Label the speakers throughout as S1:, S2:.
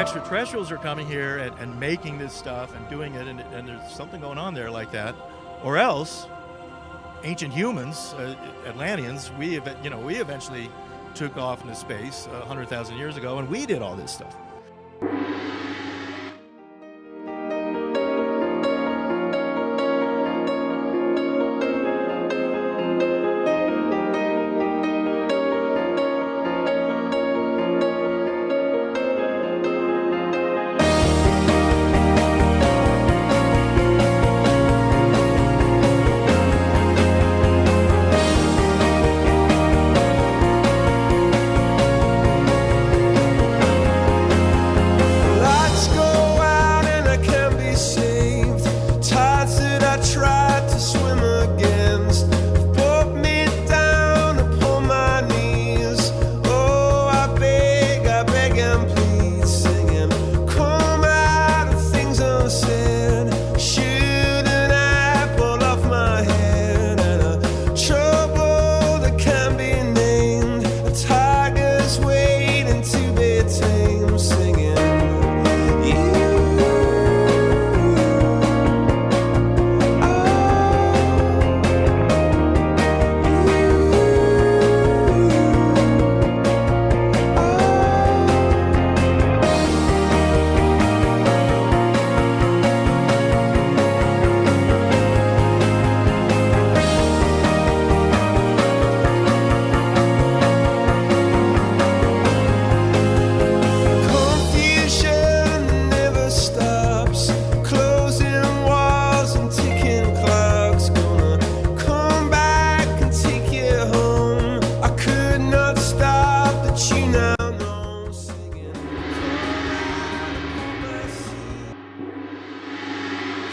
S1: extraterrestrials are coming here and making this stuff and doing it, and there's something going on there like that, or else ancient humans, Atlanteans, we eventually took off into space 100,000 years ago, and we did all this stuff.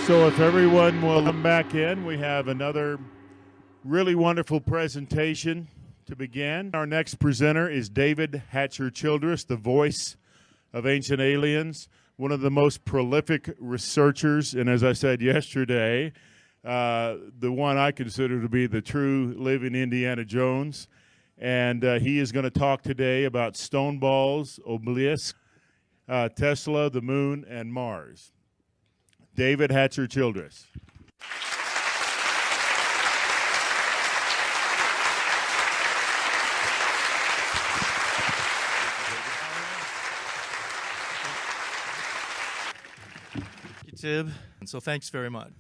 S2: So if everyone will come back in, we have another really wonderful presentation to begin. Our next presenter is David Hatcher Childress, the voice of Ancient Aliens, one of the most prolific researchers, and as I said yesterday, the one I consider to be the true living Indiana Jones. And he is going to talk today about stone balls, oblisque, Tesla, the moon, and Mars. David Hatcher Childress.
S1: Thank you, Tib. And so thanks very much.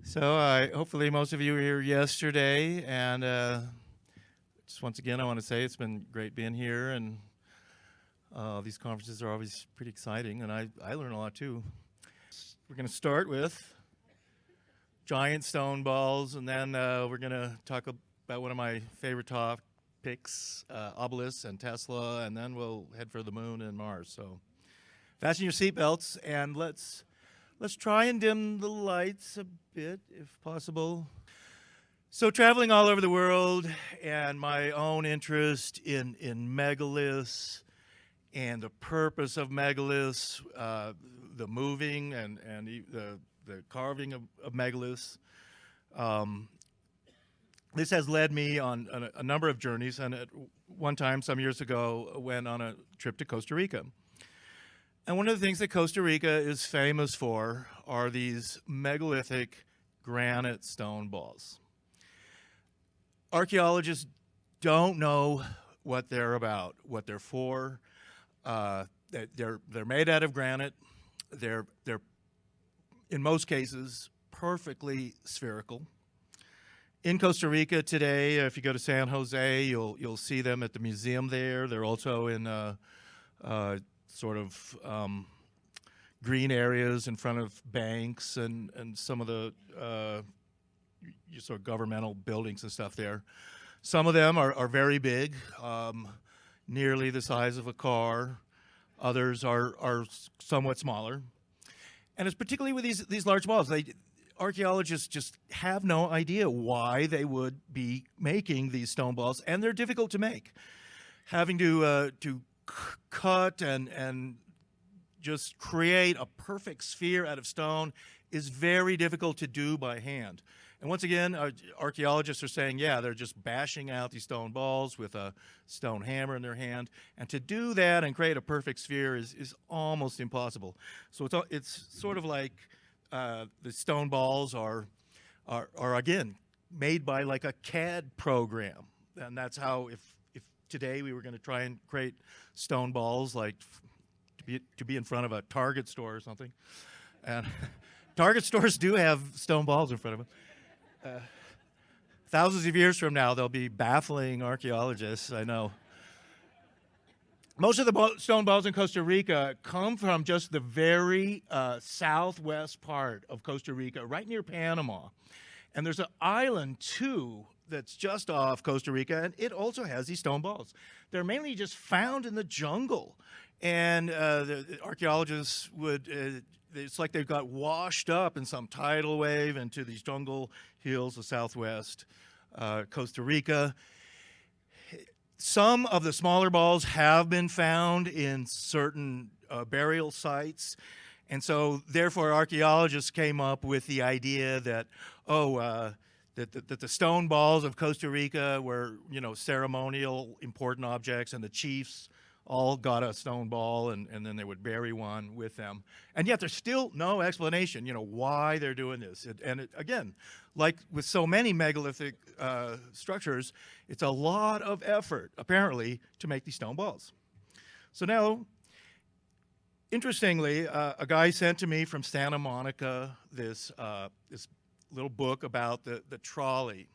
S1: So hopefully most of you were here yesterday, and just once again I want to say it's been great being here, and these conferences are always pretty exciting, and I learn a lot too. We're going to start with giant stone balls, and then we're going to talk about one of my favorite topics, obelisks and Tesla, and then we'll head for the moon and Mars. So fasten your seatbelts, and let's try and dim the lights a bit if possible. So traveling all over the world, and my own interest in megaliths and the purpose of megaliths, the moving and the carving of megaliths. This has led me on a number of journeys, and at one time, some years ago, went on a trip to Costa Rica. And one of the things that Costa Rica is famous for are these megalithic granite stone balls. Archaeologists don't know what they're about, what they're for. They're made out of granite. They're in most cases perfectly spherical. In Costa Rica today, if you go to San Jose, you'll see them at the museum there. They're also in sort of green areas in front of banks and some of the sort of governmental buildings and stuff there. Some of them are very big, nearly the size of a car. Others are somewhat smaller. And it's particularly with these large balls. Archaeologists just have no idea why they would be making these stone balls, and they're difficult to make. Having to cut and just create a perfect sphere out of stone is very difficult to do by hand. And once again, archaeologists are saying, yeah, they're just bashing out these stone balls with a stone hammer in their hand. And to do that and create a perfect sphere is almost impossible. So it's sort of like the stone balls are again, made by like a CAD program. And that's how, if today we were going to try and create stone balls, like to be in front of a Target store or something. And Target stores do have stone balls in front of them. Thousands of years from now, they'll be baffling archaeologists, I know. Most of the stone balls in Costa Rica come from just the very southwest part of Costa Rica, right near Panama. And there's an island, too, that's just off Costa Rica, and it also has these stone balls. They're mainly just found in the jungle. And the archaeologists would, it's like they got washed up in some tidal wave into these jungle hills of southwest Costa Rica. Some of the smaller balls have been found in certain burial sites. And so, therefore, archaeologists came up with the idea that, that the stone balls of Costa Rica were, ceremonial, important objects, and the chiefs all got a stone ball, and then they would bury one with them. And yet there's still no explanation, why they're doing this. Again, like with so many megalithic structures, it's a lot of effort, apparently, to make these stone balls. So now, interestingly, a guy sent to me from Santa Monica this little book about the trolley.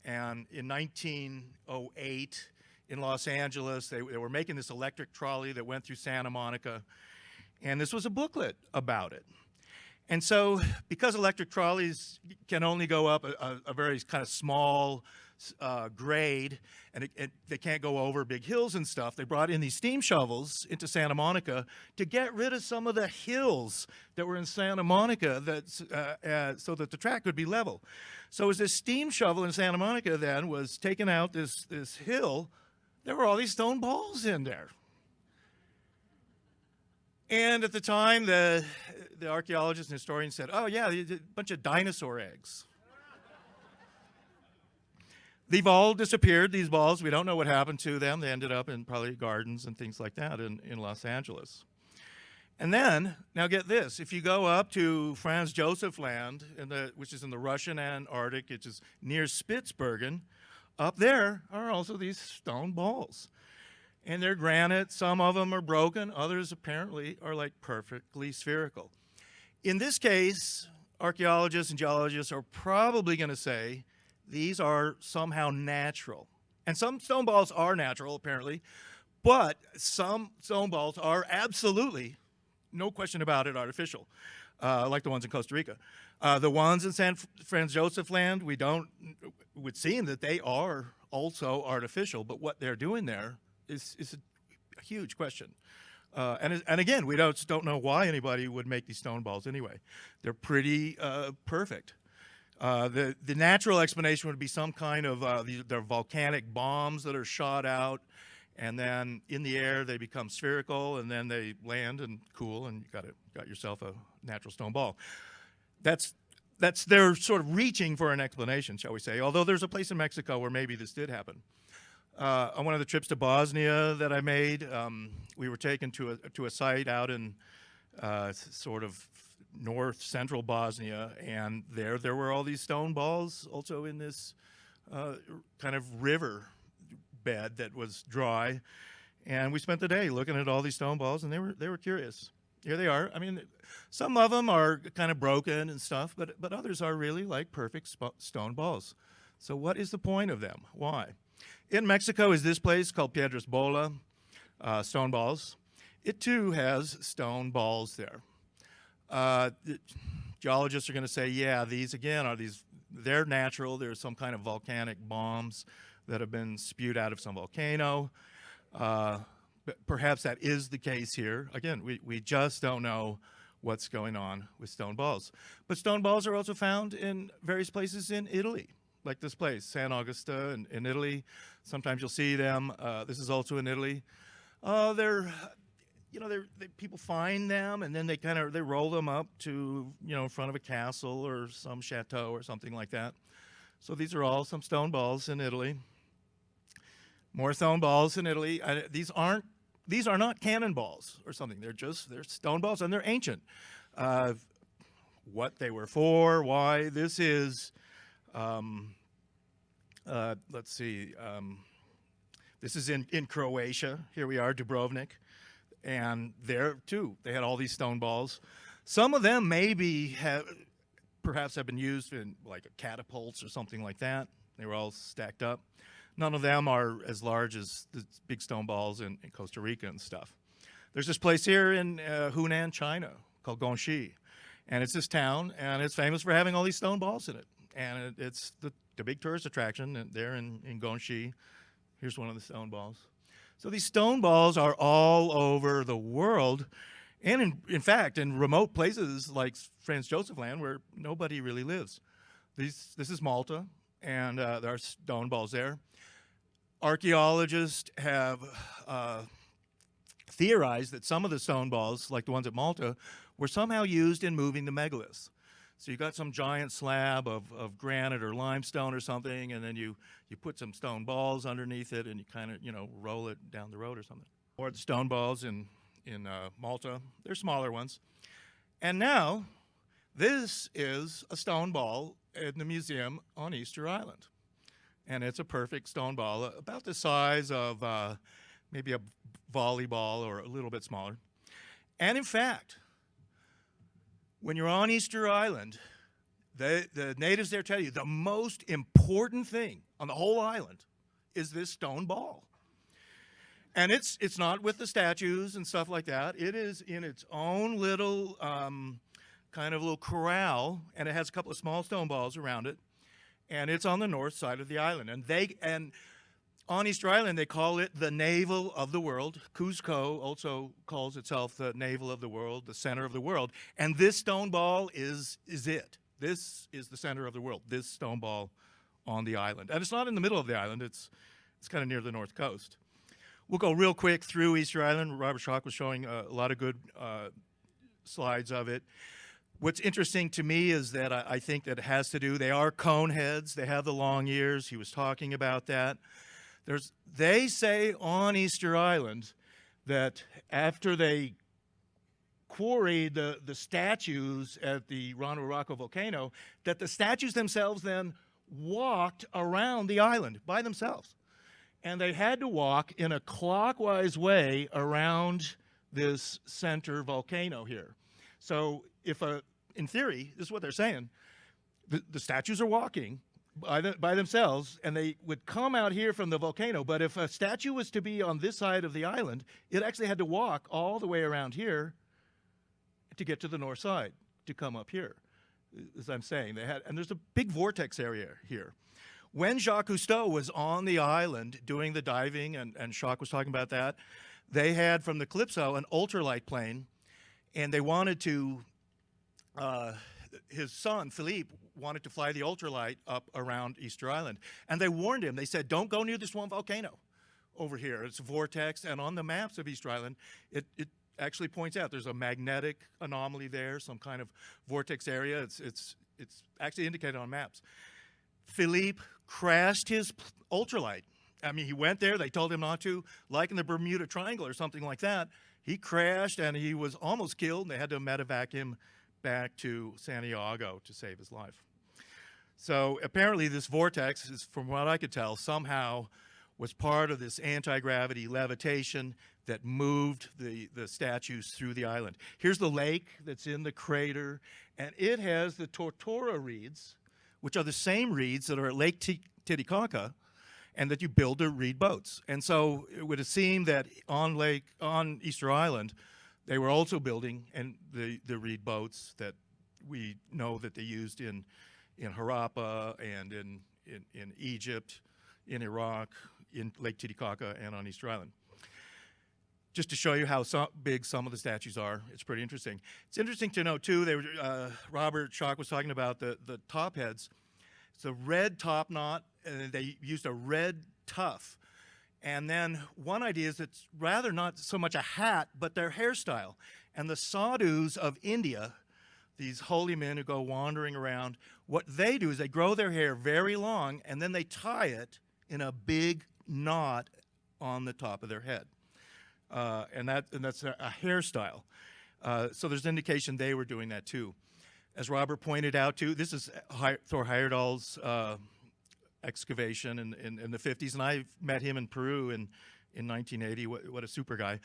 S1: And in 1908, in Los Angeles, they were making this electric trolley that went through Santa Monica, and this was a booklet about it. And so, because electric trolleys can only go up a very kind of small grade, and they can't go over big hills and stuff, they brought in these steam shovels into Santa Monica to get rid of some of the hills that were in Santa Monica so that the track would be level. So as this steam shovel in Santa Monica then was taking out this hill, there were all these stone balls in there. And at the time, the archaeologists and historians said, oh yeah, a bunch of dinosaur eggs. They've all disappeared, these balls. We don't know what happened to them. They ended up in probably gardens and things like that in Los Angeles. And then, now get this, if you go up to Franz Josef Land, which is in the Russian Antarctic, which is near Spitsbergen, up there are also these stone balls. And they're granite, some of them are broken, others apparently are like perfectly spherical. In this case, archaeologists and geologists are probably going to say these are somehow natural. And some stone balls are natural, apparently, but some stone balls are absolutely, no question about it, artificial, like the ones in Costa Rica. The ones in Franz Josef Land, would seem that they are also artificial, but what they're doing there is a huge question. And again, we don't know why anybody would make these stone balls anyway. They're pretty perfect. The natural explanation would be some kind of they're volcanic bombs that are shot out, and then in the air they become spherical, and then they land and cool, and you got yourself a natural stone ball. They're sort of reaching for an explanation, shall we say, although there's a place in Mexico where maybe this did happen. On one of the trips to Bosnia that I made, we were taken to a site out in sort of north central Bosnia, and there were all these stone balls also in this kind of river bed that was dry, and we spent the day looking at all these stone balls, and they were curious. Here they are. I mean, some of them are kind of broken and stuff, but others are really like perfect stone balls. So what is the point of them? Why? In Mexico is this place called Piedras Bola, stone balls. It too has stone balls there. Geologists are going to say, yeah, these again they're natural. There's some kind of volcanic bombs that have been spewed out of some volcano. Perhaps that is the case here. Again, we just don't know what's going on with stone balls. But stone balls are also found in various places in Italy, like this place, San Augusta in Italy. Sometimes you'll see them. This is also in Italy. They're people find them, and then they roll them up to, in front of a castle or some chateau or something like that. So these are all some stone balls in Italy. More stone balls in Italy. These are not cannonballs or something. They're stone balls, and they're ancient. What they were for, why. This is, let's see. This is in Croatia. Here we are, Dubrovnik. And there, too, they had all these stone balls. Some of them perhaps have been used in like catapults or something like that. They were all stacked up. None of them are as large as the big stone balls in Costa Rica and stuff. There's this place here in Hunan, China, called Gongxi. And it's this town, and it's famous for having all these stone balls in it. And it's the big tourist attraction there in Gongxi. Here's one of the stone balls. So these stone balls are all over the world, and in fact, in remote places like Franz Joseph Land, where nobody really lives. This is Malta, and there are stone balls there. Archaeologists have theorized that some of the stone balls, like the ones at Malta, were somehow used in moving the megaliths. So you got some giant slab of granite or limestone or something, and then you put some stone balls underneath it, and you kind of roll it down the road or something. Or the stone balls in Malta, they're smaller ones. And now, this is a stone ball in the museum on Easter Island, and it's a perfect stone ball, about the size of maybe a volleyball or a little bit smaller. And in fact, when you're on Easter Island, the natives there tell you the most important thing on the whole island is this stone ball. And it's not with the statues and stuff like that. It is in its own little kind of little corral, and it has a couple of small stone balls around it. And it's on the north side of the island. And on Easter Island, they call it the navel of the world. Cuzco also calls itself the navel of the world, the center of the world. And this stone ball is it. This is the center of the world, this stone ball on the island. And it's not in the middle of the island. It's kind of near the north coast. We'll go real quick through Easter Island. Robert Schock was showing a lot of good slides of it. What's interesting to me is that I think that it has to do, they are cone heads. They have the long ears. He was talking about that. They say on Easter Island that after they quarried the statues at the Rano volcano, that the statues themselves then walked around the island by themselves. And they had to walk in a clockwise way around this center volcano here. So in theory, this is what they're saying, the statues are walking by themselves, and they would come out here from the volcano. But if a statue was to be on this side of the island, it actually had to walk all the way around here to get to the north side, to come up here, as I'm saying. And there's a big vortex area here. When Jacques Cousteau was on the island doing the diving, and Jacques was talking about that, they had from the Calypso an ultralight plane, and they wanted to, his son, Philippe, wanted to fly the ultralight up around Easter Island. And they warned him. They said, don't go near this one volcano over here. It's a vortex. And on the maps of Easter Island, it actually points out there's a magnetic anomaly there, some kind of vortex area. It's actually indicated on maps. Philippe crashed his ultralight. I mean, he went there. They told him not to, like in the Bermuda Triangle or something like that. He crashed, and he was almost killed, and they had to medevac him back to Santiago to save his life. So apparently this vortex, is, from what I could tell, somehow was part of this anti-gravity levitation that moved the statues through the island. Here's the lake that's in the crater, and it has the Tortora reeds, which are the same reeds that are at Lake Titicaca, and that you build to reed boats. And so it would have seemed that on Easter Island, they were also building the reed boats that we know that they used in Harappa and in Egypt, in Iraq, in Lake Titicaca, and on Easter Island. Just to show you how big some of the statues are, it's pretty interesting. It's interesting to know, too, Robert Schock was talking about the top heads. It's a red top knot, and they used a red tuff. And then one idea is it's rather not so much a hat, but their hairstyle. And the sadhus of India, these holy men who go wandering around, what they do is they grow their hair very long, and then they tie it in a big knot on the top of their head. And that's a hairstyle. So there's indication they were doing that too. As Robert pointed out too, this is Thor Heyerdahl's excavation in the 50s, and I met him in Peru in 1980. What a super guy.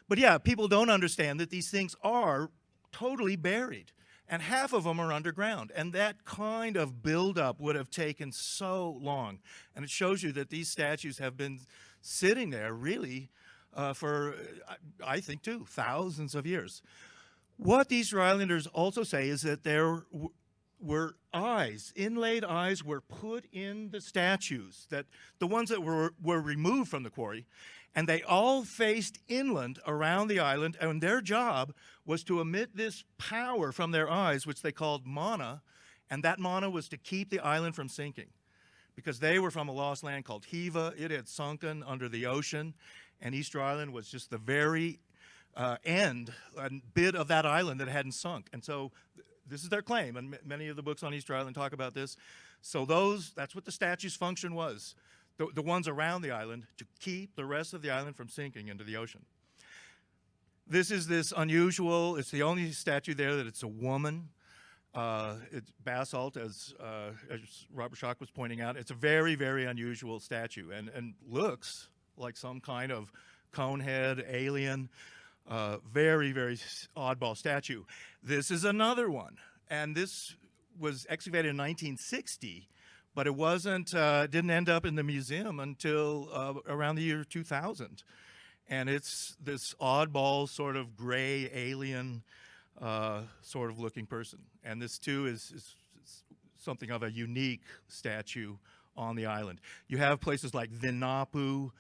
S1: But yeah, people don't understand that these things are totally buried, and half of them are underground, and that kind of buildup would have taken so long. And it shows you that these statues have been sitting there really for, I think too, thousands of years. What the Easter Islanders also say is that there were eyes, inlaid eyes were put in the statues, that the ones that were removed from the quarry, and they all faced inland around the island, and their job was to emit this power from their eyes, which they called mana, and that mana was to keep the island from sinking, because they were from a lost land called Hiva. It had sunken under the ocean, and Easter Island was just the very end, a bit of that island that hadn't sunk. And so this is their claim, and many of the books on Easter Island talk about this. So that's what the statue's function was, the ones around the island, to keep the rest of the island from sinking into the ocean. This is this unusual, it's the only statue there that it's a woman. It's basalt, as Robert Schock was pointing out. It's a very, very unusual statue, and looks like some kind of conehead alien. Very, very oddball statue. This is another one, and this was excavated in 1960, but it didn't end up in the museum until around the year 2000. And it's this oddball sort of gray alien sort of looking person. And this too is something of a unique statue on the island. You have places like Vinapu.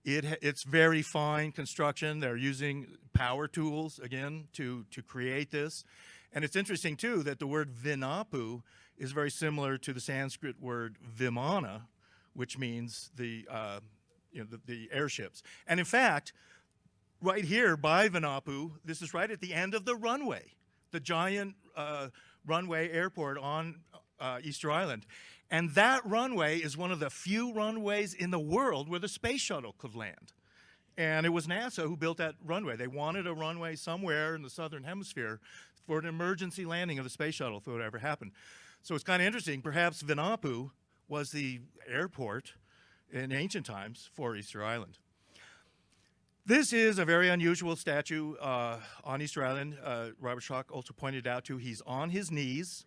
S1: It's very fine construction. They're using power tools, again, to create this. And it's interesting, too, that the word Vinapu is very similar to the Sanskrit word Vimana, which means the airships. And in fact, right here by Vinapu, this is right at the end of the runway, the giant runway airport on Easter Island. And that runway is one of the few runways in the world where the space shuttle could land. And it was NASA who built that runway. They wanted a runway somewhere in the southern hemisphere for an emergency landing of the space shuttle if it would ever happen. So it's kind of interesting. Perhaps Vinapu was the airport in ancient times for Easter Island. This is a very unusual statue on Easter Island. Robert Schock also pointed out too, he's on his knees,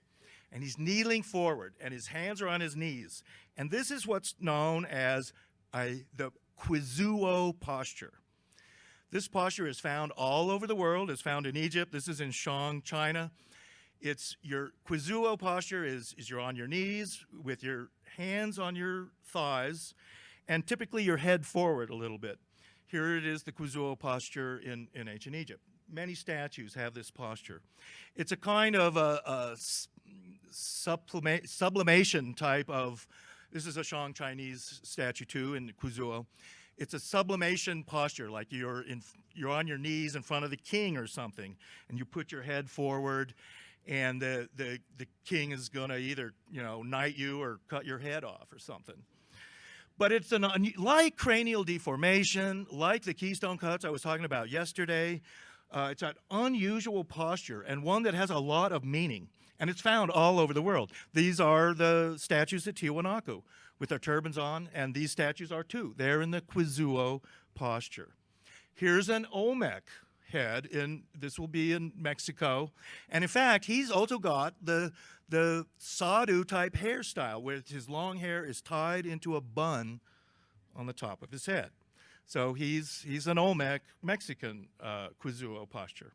S1: and he's kneeling forward, and his hands are on his knees. And this is what's known as the Quizuo posture. This posture is found all over the world. It's found in Egypt. This is in Shang, China. It's your Quizuo posture is you're on your knees with your hands on your thighs, and typically your head forward a little bit. Here it is, the Quizuo posture in ancient Egypt. Many statues have this posture. It's a kind of a sublimation type of, this is a Shang Chinese statue too in Quizuo. It's a sublimation posture, like you're on your knees in front of the king or something, and you put your head forward, and the king is going to either knight you or cut your head off or something. But it's like cranial deformation, like the keystone cuts I was talking about yesterday. It's an unusual posture, and one that has a lot of meaning. And it's found all over the world. These are the statues at Tiwanaku with their turbans on, and these statues are too. They're in the Quizuo posture. Here's an Olmec head, this will be in Mexico. And in fact, he's also got the sadhu-type hairstyle, where his long hair is tied into a bun on the top of his head. So he's an Olmec Mexican Quizuo posture.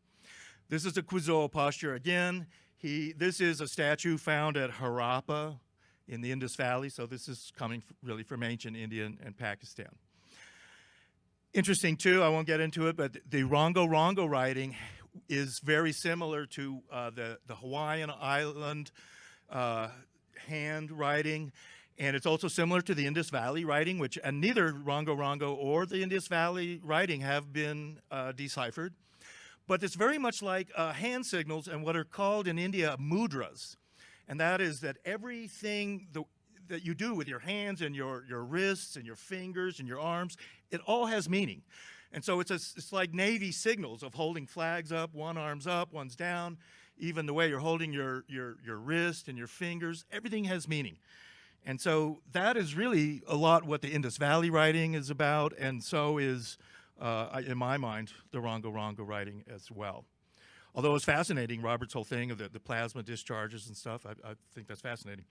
S1: This is a Quizuo posture again. This is a statue found at Harappa in the Indus Valley, so this is coming really from ancient India and Pakistan. Interesting too, I won't get into it, but the Rongo writing is very similar to the Hawaiian island hand writing, And it's also similar to the Indus Valley writing, and neither Rongo or the Indus Valley writing have been deciphered. But it's very much like hand signals and what are called in India mudras. And that is that everything that you do with your hands and your wrists and your fingers and your arms, it all has meaning. And so it's like Navy signals of holding flags up, one arm's up, one's down. Even the way you're holding your wrist and your fingers, everything has meaning. And so that is really a lot what the Indus Valley writing is about, and so is, in my mind, the Rongo writing as well. Although it's fascinating, Robert's whole thing of the plasma discharges and stuff, I think that's fascinating.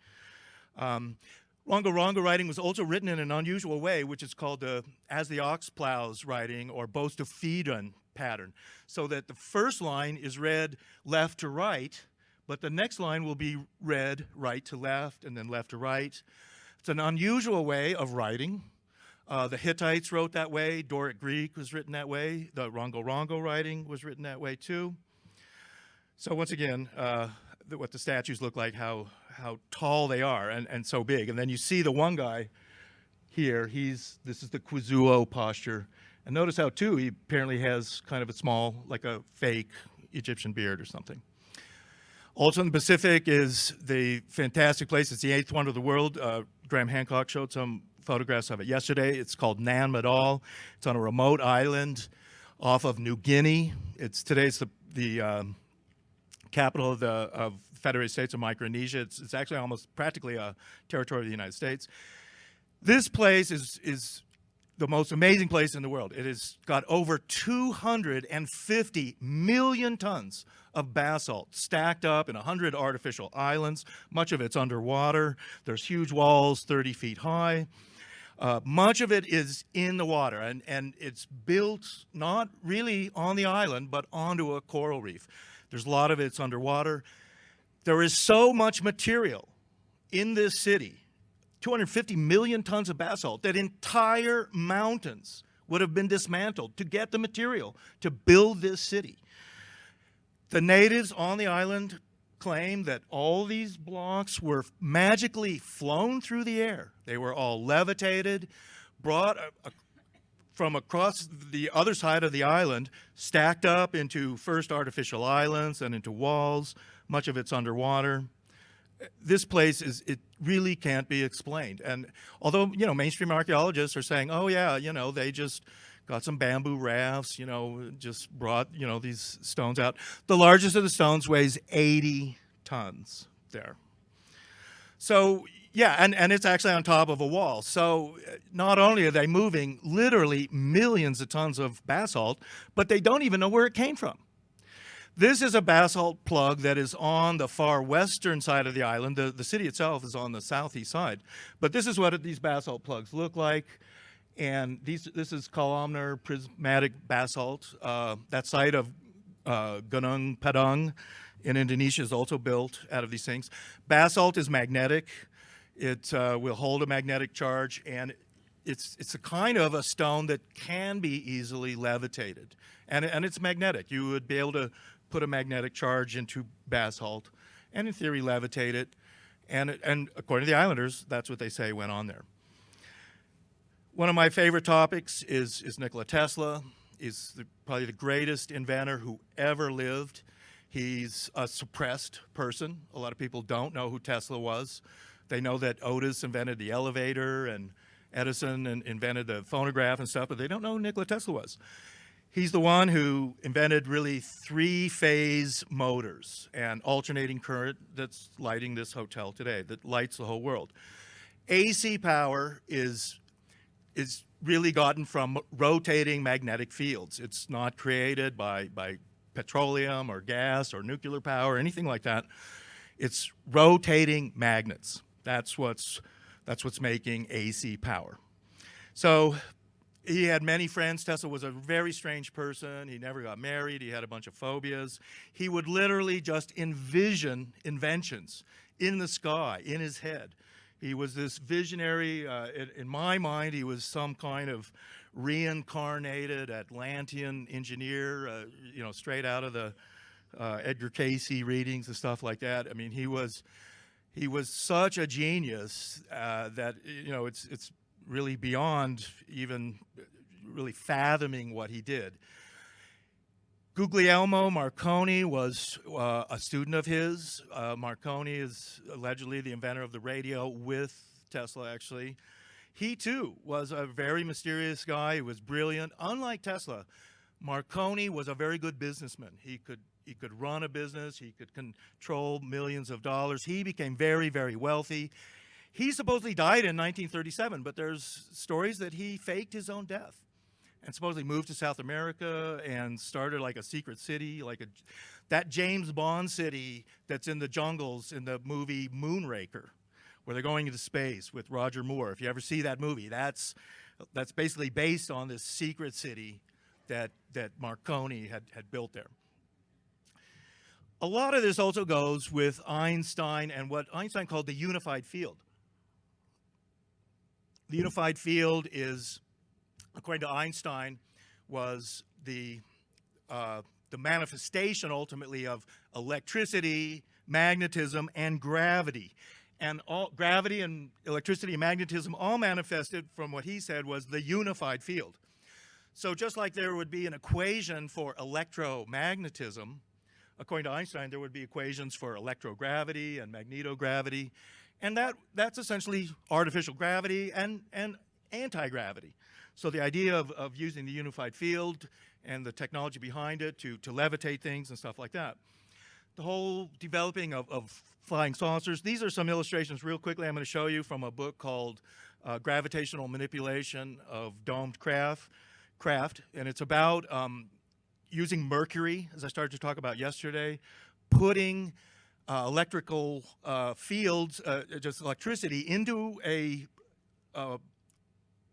S1: Rongo writing was also written in an unusual way, which is called as the ox plows writing, or Bostophedon pattern, so that the first line is read left to right, but the next line will be read right to left and then left to right. It's an unusual way of writing. The Hittites wrote that way. Doric Greek was written that way. The Rongo writing was written that way too. So once again, what the statues look like, how tall they are and so big. And then you see the one guy here, this is the Quizuo posture. And notice how too, he apparently has kind of a small, like a fake Egyptian beard or something. Also in the Pacific is the fantastic place. It's the 8th wonder of the world. Graham Hancock showed some photographs of it yesterday. It's called Nan Madol. It's on a remote island off of New Guinea. Today's the capital of the Federated States of Micronesia. It's actually almost practically a territory of the United States. This place is the most amazing place in the world. It has got over 250 million tons of basalt stacked up in 100 artificial islands. Much of it's underwater. There's huge walls 30 feet high. Much of it is in the water, and it's built not really on the island, but onto a coral reef. There's a lot of it's underwater. There is so much material in this city, 250 million tons of basalt, that entire mountains would have been dismantled to get the material to build this city. The natives on the island claim that all these blocks were magically flown through the air. They were all levitated, brought from across the other side of the island, stacked up into first artificial islands and into walls. Much of it's underwater. This place it really can't be explained. And although, mainstream archaeologists are saying, oh yeah, they just got some bamboo rafts, just brought, these stones out. The largest of the stones weighs 80 tons there. So, yeah, and it's actually on top of a wall. So not only are they moving literally millions of tons of basalt, but they don't even know where it came from. This is a basalt plug that is on the far western side of the island. The city itself is on the southeast side. But this is what these basalt plugs look like. And this is columnar prismatic basalt. That site of Gunung Padang in Indonesia is also built out of these things. Basalt is magnetic. It will hold a magnetic charge, and it's a kind of a stone that can be easily levitated. And it's magnetic. You would be able to put a magnetic charge into basalt and in theory levitate it. And according to the islanders, that's what they say went on there. One of my favorite topics is Nicola Tesla. He's probably the greatest inventor who ever lived. He's a suppressed person. A lot of people don't know who Tesla was. They know that Otis invented the elevator and Edison invented the phonograph and stuff, but they don't know who Nikola Tesla was. He's the one who invented really three-phase motors and alternating current that's lighting this hotel today, that lights the whole world. AC power is really gotten from rotating magnetic fields. It's not created by petroleum or gas or nuclear power or anything like that. It's rotating magnets. That's what's making AC power. So he had many friends. Tesla was a very strange person. He never got married. He had a bunch of phobias. He would literally just envision inventions in the sky, in his head. He was this visionary. In my mind, he was some kind of reincarnated Atlantean engineer, straight out of the Edgar Cayce readings and stuff like that. I mean, he He was such a genius that it's really beyond even really fathoming what he did. Guglielmo Marconi was a student of his. Marconi is allegedly the inventor of the radio with Tesla, actually. He, too, was a very mysterious guy. He was brilliant. Unlike Tesla, Marconi was a very good businessman. He could run a business. He could control millions of dollars. He became very, very wealthy. He supposedly died in 1937, but there's stories that he faked his own death and supposedly moved to South America and started like a secret city, that James Bond city that's in the jungles in the movie Moonraker, where they're going into space with Roger Moore. If you ever see that movie, that's basically based on this secret city that Marconi had built there. A lot of this also goes with Einstein and what Einstein called the unified field. The unified field is, according to Einstein, was the manifestation ultimately of electricity, magnetism, and gravity. And all gravity and electricity and magnetism all manifested from what he said was the unified field. So just like there would be an equation for electromagnetism, according to Einstein, there would be equations for electrogravity and magnetogravity. And that's essentially artificial gravity and anti-gravity. So the idea of using the unified field and the technology behind it to levitate things and stuff like that. The whole developing of flying saucers. These are some illustrations real quickly I'm going to show you from a book called Gravitational Manipulation of Domed Craft. And it's about using mercury, as I started to talk about yesterday, putting electrical fields, just electricity, into a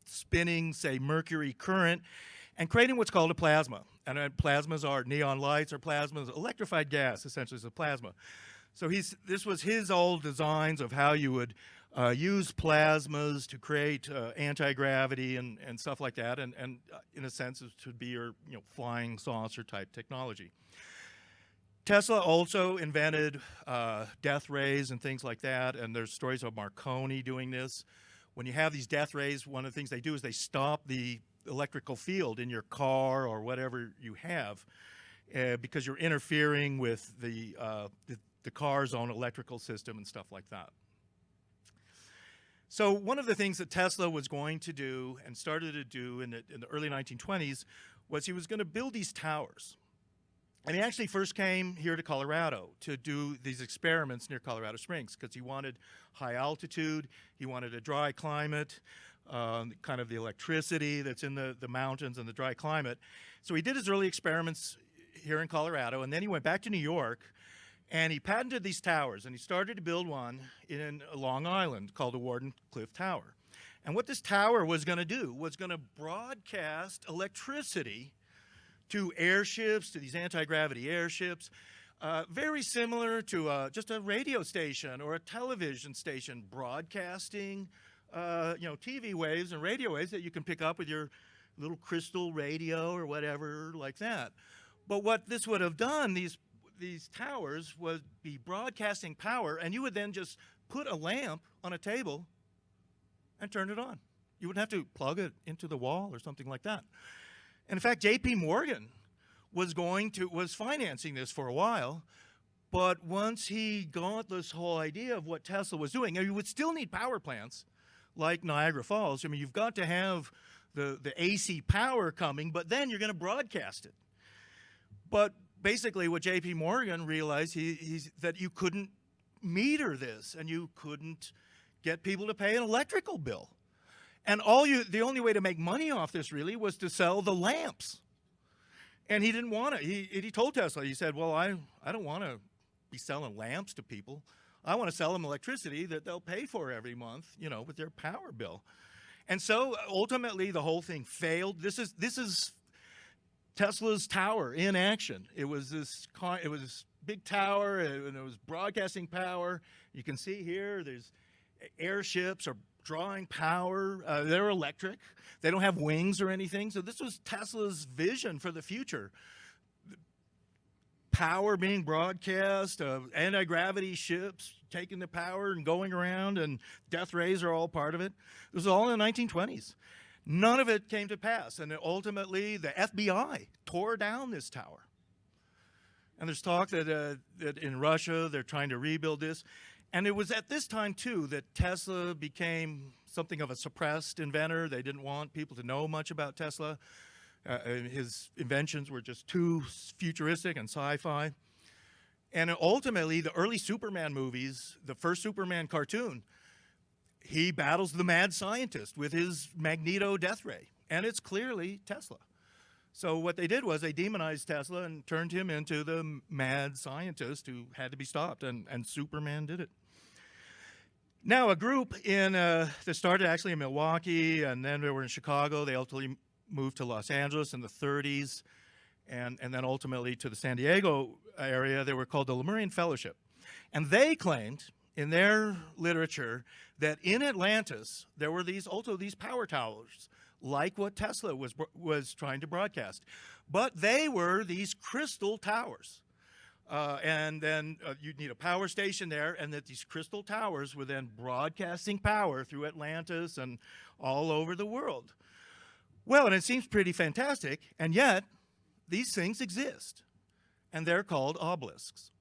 S1: spinning, say, mercury current, and creating what's called a plasma. And plasmas are neon lights, or plasmas, electrified gas, essentially, is a plasma. So this was his old designs of how you would use plasmas to create anti-gravity and stuff like that, and in a sense, it would be your flying saucer type technology. Tesla also invented death rays and things like that, and there's stories of Marconi doing this. When you have these death rays, one of the things they do is they stop the electrical field in your car or whatever you have because you're interfering with the car's own electrical system and stuff like that. So one of the things that Tesla was going to do and started to do in the early 1920s was he was going to build these towers. And he actually first came here to Colorado to do these experiments near Colorado Springs because he wanted high altitude, he wanted a dry climate, kind of the electricity that's in the mountains and the dry climate. So he did his early experiments here in Colorado, and then he went back to New York, and he patented these towers, and he started to build one in Long Island called the Wardenclyffe Tower. And what this tower was going to do was going to broadcast electricity to airships, to these anti-gravity airships, very similar to just a radio station or a television station broadcasting, TV waves and radio waves that you can pick up with your little crystal radio or whatever like that. But what this would have done, these towers, would be broadcasting power, and you would then just put a lamp on a table and turn it on. You wouldn't have to plug it into the wall or something like that. And in fact, J.P. Morgan was financing this for a while, but once he got this whole idea of what Tesla was doing, and you would still need power plants like Niagara Falls. I mean, you've got to have the AC power coming, but then you're going to broadcast it. But basically what J.P. Morgan realized that you couldn't meter this, and you couldn't get people to pay an electrical bill. And the only way to make money off this really was to sell the lamps. And he didn't want it. He told Tesla, he said, well, I don't want to be selling lamps to people. I want to sell them electricity that they'll pay for every month, with their power bill. And so ultimately the whole thing failed. This is Tesla's tower in action. It was this big tower, and it was broadcasting power. You can see here there's airships are drawing power. They're electric. They don't have wings or anything. So this was Tesla's vision for the future. power being broadcast, anti-gravity ships taking the power and going around, and death rays are all part of it. It was all in the 1920s. None of it came to pass, and ultimately the FBI tore down this tower. And there's talk that in Russia they're trying to rebuild this. And it was at this time, too, that Tesla became something of a suppressed inventor. They didn't want people to know much about Tesla. His inventions were just too futuristic and sci-fi. And ultimately, the early Superman movies, the first Superman cartoon, he battles the mad scientist with his Magneto death ray. And it's clearly Tesla. So what they did was they demonized Tesla and turned him into the mad scientist who had to be stopped, and Superman did it. Now, a group that started actually in Milwaukee, and then they were in Chicago. They ultimately moved to Los Angeles in the 30s, and then ultimately to the San Diego area. They were called the Lemurian Fellowship. And they claimed in their literature that in Atlantis there were these power towers, like what Tesla was trying to broadcast. But they were these crystal towers. And then you'd need a power station there, and that these crystal towers were then broadcasting power through Atlantis and all over the world. Well, and it seems pretty fantastic, and yet these things exist, and they're called obelisks.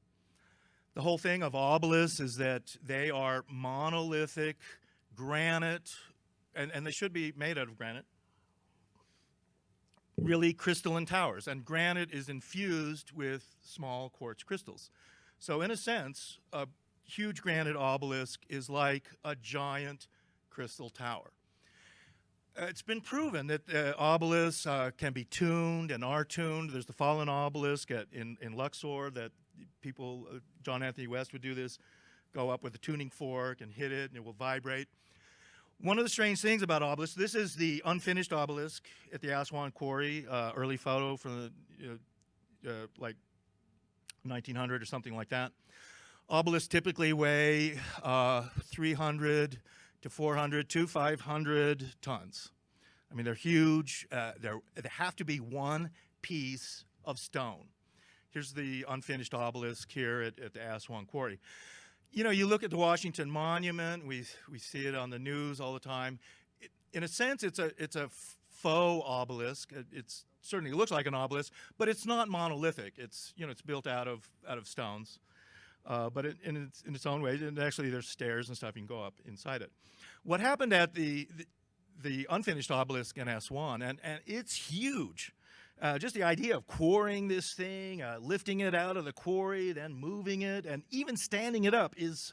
S1: The whole thing of obelisks is that they are monolithic granite, and they should be made out of granite, really crystalline towers, and granite is infused with small quartz crystals. So in a sense, a huge granite obelisk is like a giant crystal tower. It's been proven that obelisks can be tuned and are tuned. There's the fallen obelisk in Luxor that people, John Anthony West would do this, go up with a tuning fork and hit it, and it will vibrate. One of the strange things about obelisks, this is the unfinished obelisk at the Aswan Quarry, early photo from the, like 1900 or something like that. Obelisks typically weigh 300 to 400 to 500 tons. I mean, they're huge. They have to be one piece of stone. Here's the unfinished obelisk here at the Aswan Quarry. You know, you look at the Washington Monument. We see it on the news all the time. In a sense, it's a faux obelisk. It certainly looks like an obelisk, but it's not monolithic. It's built out of stones, but in its own way. And actually, there's stairs and stuff you can go up inside it. What happened at the unfinished obelisk in Aswan, and it's huge. Just the idea of quarrying this thing, lifting it out of the quarry, then moving it, and even standing it up is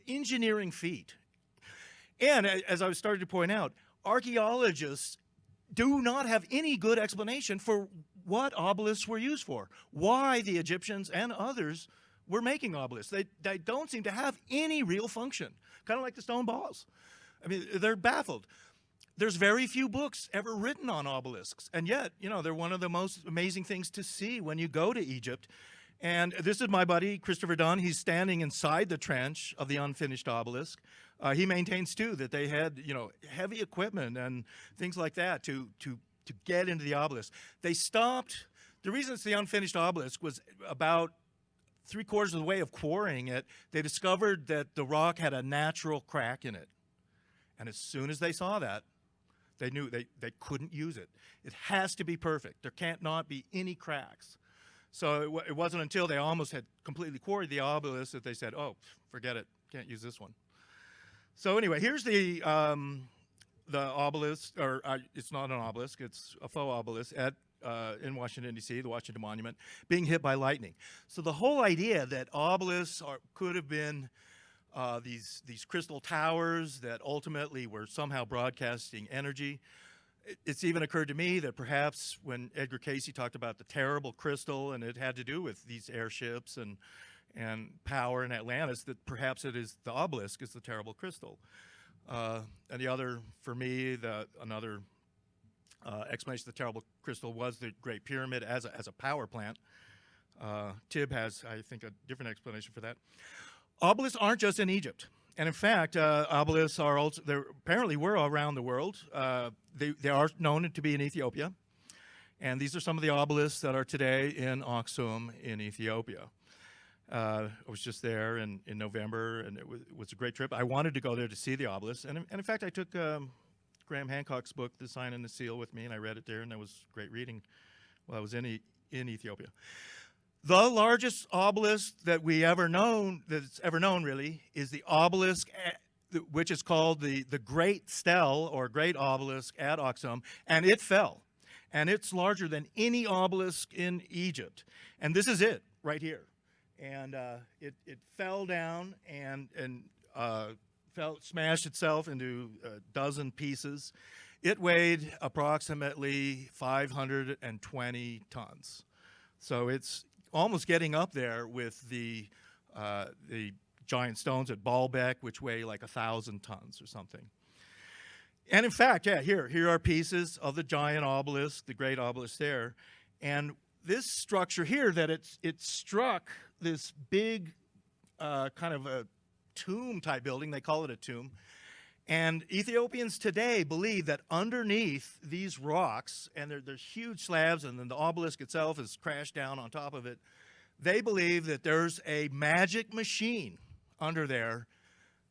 S1: engineering feat. And as I was starting to point out, archaeologists do not have any good explanation for what obelisks were used for, why the Egyptians and others were making obelisks. They don't seem to have any real function, kind of like the stone balls. I mean, they're baffled. There's very few books ever written on obelisks, and yet, they're one of the most amazing things to see when you go to Egypt. And this is my buddy, Christopher Dunn. He's standing inside the trench of the unfinished obelisk. He maintains, too, that they had, heavy equipment and things like that to get into the obelisk. They stopped. The reason it's the unfinished obelisk was about 3/4 of the way of quarrying it, they discovered that the rock had a natural crack in it. And as soon as they saw that, they knew they couldn't use it. It has to be perfect. There can't not be any cracks. So it wasn't until they almost had completely quarried the obelisk that they said, oh, forget it, can't use this one. So anyway, here's the obelisk, or it's not an obelisk, it's a faux obelisk in Washington, D.C., the Washington Monument, being hit by lightning. So the whole idea that obelisks could have been these crystal towers that ultimately were somehow broadcasting energy. It's even occurred to me that perhaps when Edgar Cayce talked about the terrible crystal, and it had to do with these airships and power in Atlantis, that perhaps it is the obelisk is the terrible crystal. And the other, for me, another explanation of the terrible crystal was the Great Pyramid as a power plant. Tibb has, I think, a different explanation for that. Obelisks aren't just in Egypt. And in fact, obelisks are apparently were around the world. They are known to be in Ethiopia. And these are some of the obelisks that are today in Aksum in Ethiopia. I was just there in November, and it was a great trip. I wanted to go there to see the obelisk, and in fact, I took Graham Hancock's book, The Sign and the Seal, with me, and I read it there, and that was great reading while I was in Ethiopia. The largest obelisk that that's ever known really, is the obelisk, which is called the Great Stele, or Great Obelisk at Aksum, and it fell. And it's larger than any obelisk in Egypt. And this is it, right here. And it fell down and smashed itself into a dozen pieces. It weighed approximately 520 tons. So it's almost getting up there with the giant stones at Baalbek, which weigh like 1,000 tons or something. And in fact, yeah, here are pieces of the giant obelisk, the great obelisk there. And this structure here, that it struck this big kind of a tomb-type building. They call it a tomb. And Ethiopians today believe that underneath these rocks, and there's huge slabs, and then the obelisk itself is crashed down on top of it, they believe that there's a magic machine under there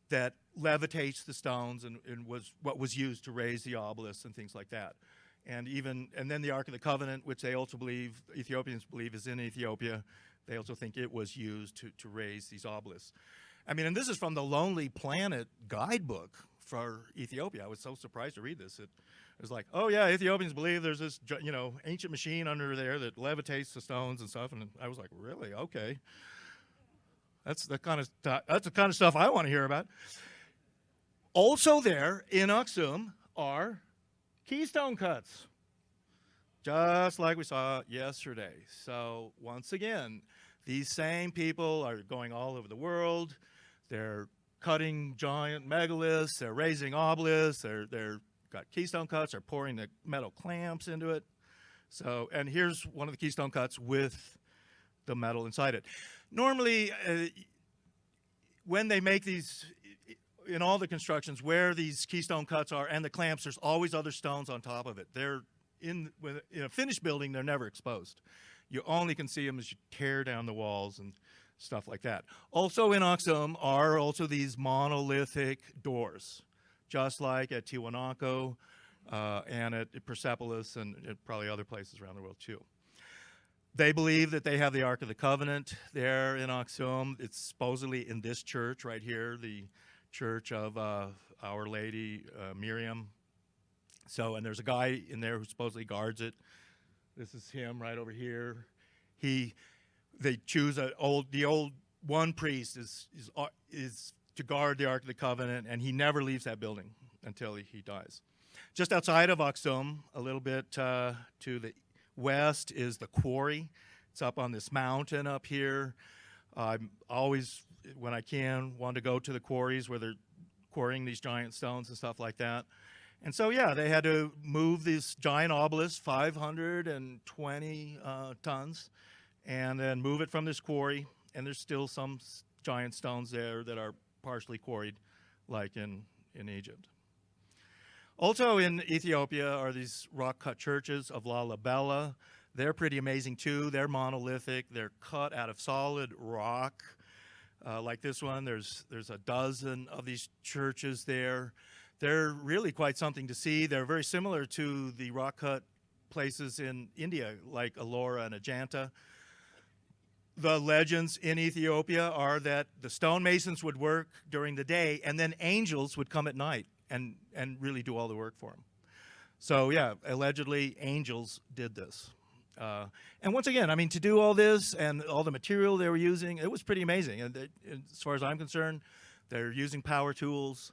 S1: that levitates the stones and was what was used to raise the obelisk and things like that. And then the Ark of the Covenant, which they also believe, Ethiopians believe, is in Ethiopia. They also think it was used to raise these obelisks. I mean, and this is from the Lonely Planet guidebook for Ethiopia. I was so surprised to read this. It was like, oh yeah, Ethiopians believe there's this, ancient machine under there that levitates the stones and stuff. And I was like, really? Okay. That's the kind of stuff I want to hear about. Also there in Aksum are keystone cuts, just like we saw yesterday. So once again, these same people are going all over the world. They're cutting giant megaliths. They're raising obelisks. They're got keystone cuts. They're pouring the metal clamps into it. So, and here's one of the keystone cuts with the metal inside it. Normally, when they make these, in all the constructions where these keystone cuts are and the clamps, there's always other stones on top of it. They're in a finished building, they're never exposed. You only can see them as you tear down the walls and stuff like that. Also in Aksum are also these monolithic doors, just like at Tiwanaku and at Persepolis and at probably other places around the world too. They believe that they have the Ark of the Covenant there in Aksum. It's supposedly in this church right here, the church of Our Lady Miriam. So, and there's a guy in there who supposedly guards it. This is him right over here. They choose the old one priest is to guard the Ark of the Covenant, and he never leaves that building until he dies. Just outside of Aksum, a little bit to the west, is the quarry. It's up on this mountain up here. I'm always, when I can, want to go to the quarries where they're quarrying these giant stones and stuff like that. And so, yeah, they had to move these giant obelisks, 520 tons, and then move it from this quarry. And there's still some giant stones there that are partially quarried, like in Egypt. Also in Ethiopia are these rock-cut churches of Lalibela. They're pretty amazing too. They're monolithic. They're cut out of solid rock. Like this one, there's a dozen of these churches there. They're really quite something to see. They're very similar to the rock-cut places in India, like Ellora and Ajanta. The legends in Ethiopia are that the stonemasons would work during the day, and then angels would come at night and really do all the work for them. So yeah, allegedly angels did this. And once again, I mean, to do all this and all the material they were using, it was pretty amazing. And as far as I'm concerned, they're using power tools.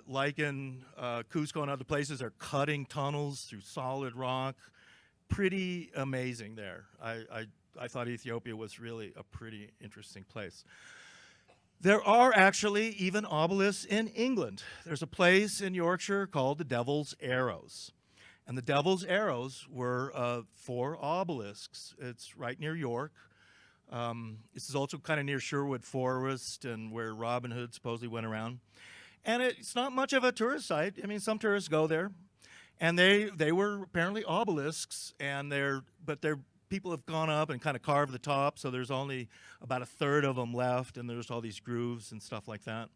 S1: Like in Cusco and other places, they're cutting tunnels through solid rock. Pretty amazing there. I thought Ethiopia was really a pretty interesting place. There are actually even obelisks in England. There's a place in Yorkshire called the Devil's Arrows. And the Devil's Arrows were 4 obelisks. It's right near York. This is also kind of near Sherwood Forest and where Robin Hood supposedly went around. And it's not much of a tourist site. I mean, some tourists go there. And they were apparently obelisks, and people have gone up and kind of carved the top, so there's only about a third of them left, and there's all these grooves and stuff like that.